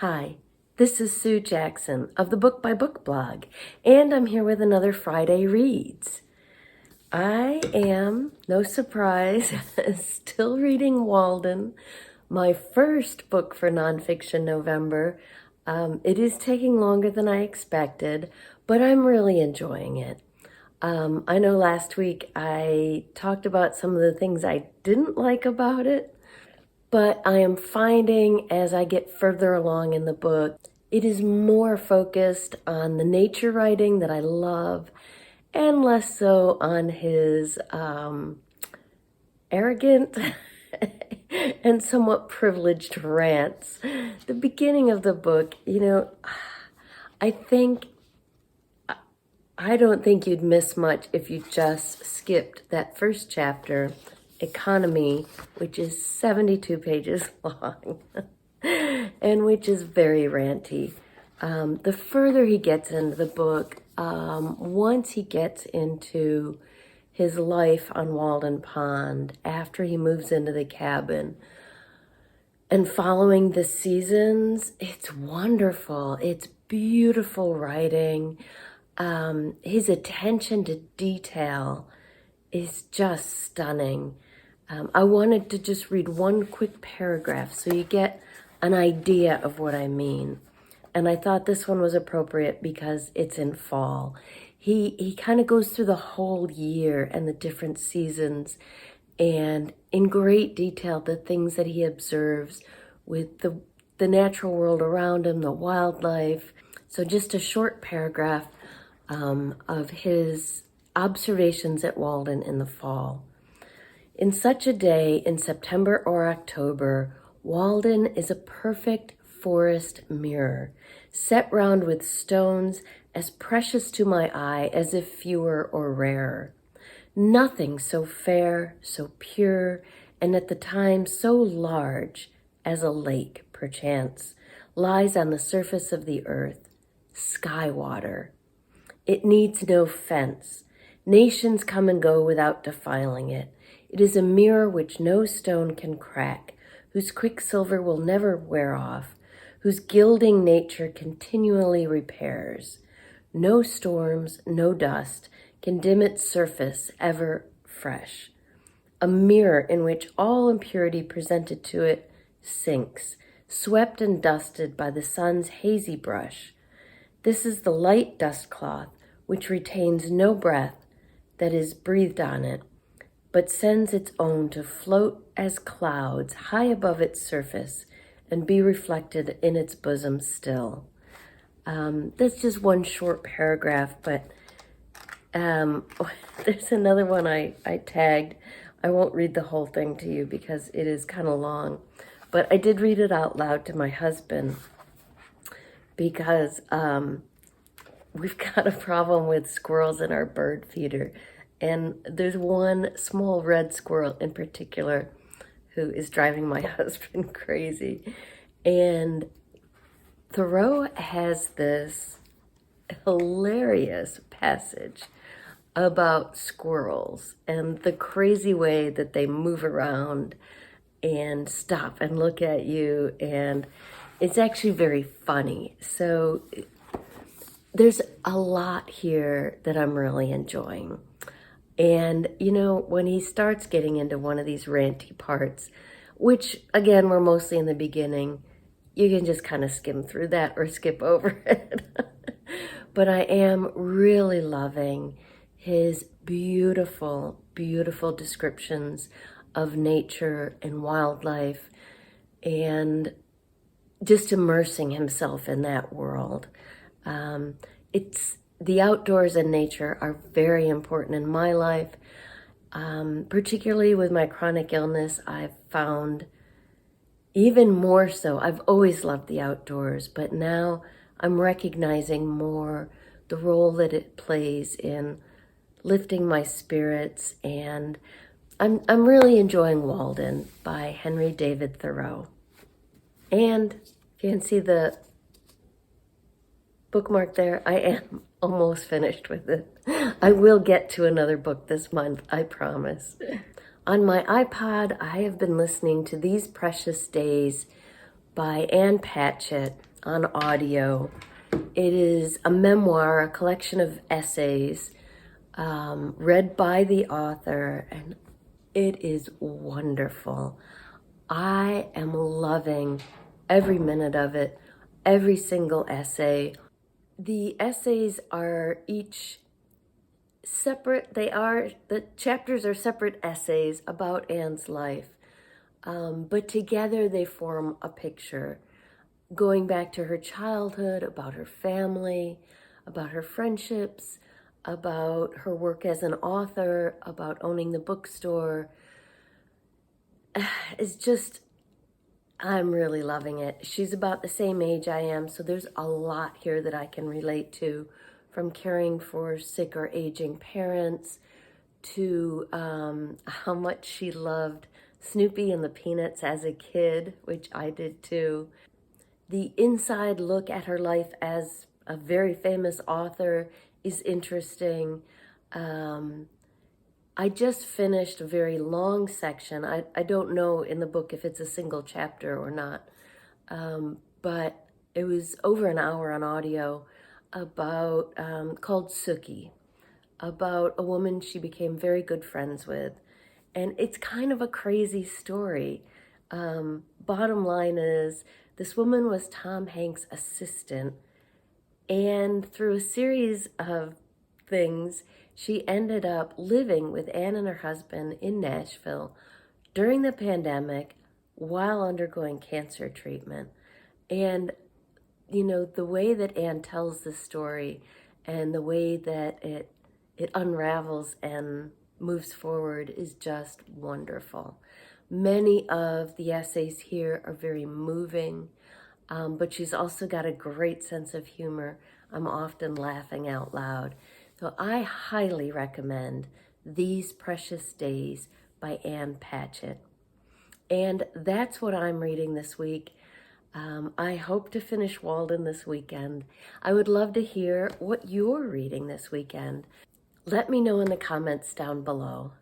Hi, this is Sue Jackson of the Book by Book blog, and I'm here with another Friday Reads. I am, no surprise, still reading Walden, my first book for Nonfiction November. It is taking longer than I expected, but I'm really enjoying it. I know last week I talked about some of the things I didn't like about it, but I am finding as I get further along in the book, it is more focused on the nature writing that I love and less so on his arrogant and somewhat privileged rants. The beginning of the book, I don't think you'd miss much if you just skipped that first chapter, Economy, which is 72 pages long and which is very ranty. The further he gets into the book, once he gets into his life on Walden Pond, after he moves into the cabin and following the seasons, it's wonderful. It's beautiful writing. His attention to detail is just stunning. I wanted to just read one quick paragraph so you get an idea of what I mean. And I thought this one was appropriate because it's in fall. He kind of goes through the whole year and the different seasons and in great detail the things that he observes with the natural world around him, the wildlife. So just a short paragraph of his observations at Walden in the fall. In such a day in September or October, Walden is a perfect forest mirror, set round with stones as precious to my eye as if fewer or rarer. Nothing so fair, so pure, and at the time so large as a lake, perchance, lies on the surface of the earth, sky water. It needs no fence. Nations come and go without defiling it. It is a mirror which no stone can crack, whose quicksilver will never wear off, whose gilding nature continually repairs. No storms, no dust can dim its surface, ever fresh. A mirror in which all impurity presented to it sinks, swept and dusted by the sun's hazy brush. This is the light dust cloth which retains no breath that is breathed on it, but sends its own to float as clouds high above its surface and be reflected in its bosom still. That's just one short paragraph, but there's another one I tagged. I won't read the whole thing to you because it is kind of long, but I did read it out loud to my husband because we've got a problem with squirrels in our bird feeder. And there's one small red squirrel in particular who is driving my husband crazy. And Thoreau has this hilarious passage about squirrels and the crazy way that they move around and stop and look at you. And it's actually very funny. So there's a lot here that I'm really enjoying. And, when he starts getting into one of these ranty parts, which, again, we're mostly in the beginning, you can just kind of skim through that or skip over it. But I am really loving his beautiful, beautiful descriptions of nature and wildlife and just immersing himself in that world. The outdoors and nature are very important in my life, particularly with my chronic illness. I've found even more so, I've always loved the outdoors, but now I'm recognizing more the role that it plays in lifting my spirits, and I'm really enjoying Walden by Henry David Thoreau. And you can see the bookmark there. I am almost finished with it. I will get to another book this month, I promise. On my iPod, I have been listening to These Precious Days by Ann Patchett. on audio. It is a memoir, a collection of essays read by the author, and it is wonderful. I am loving every minute of it, every single essay. The essays are each separate. The chapters are separate essays about Anne's life, but together they form a picture, going back to her childhood, about her family, about her friendships, about her work as an author, about owning the bookstore. It's just, I'm really loving it. She's about the same age I am, so there's a lot here that I can relate to, from caring for sick or aging parents to how much she loved Snoopy and the Peanuts as a kid, which I did too. The inside look at her life as a very famous author is interesting. I just finished a very long section. I don't know in the book if it's a single chapter or not, but it was over an hour on audio about, called Sookie, about a woman she became very good friends with. And it's kind of a crazy story. Bottom line is, this woman was Tom Hanks' assistant, and through a series of things, she ended up living with Anne and her husband in Nashville during the pandemic while undergoing cancer treatment. And, you know, the way that Anne tells the story and the way that it unravels and moves forward is just wonderful. Many of the essays here are very moving, but she's also got a great sense of humor. I'm often laughing out loud. So I highly recommend These Precious Days by Ann Patchett. And that's what I'm reading this week. I hope to finish Walden this weekend. I would love to hear what you're reading this weekend. Let me know in the comments down below.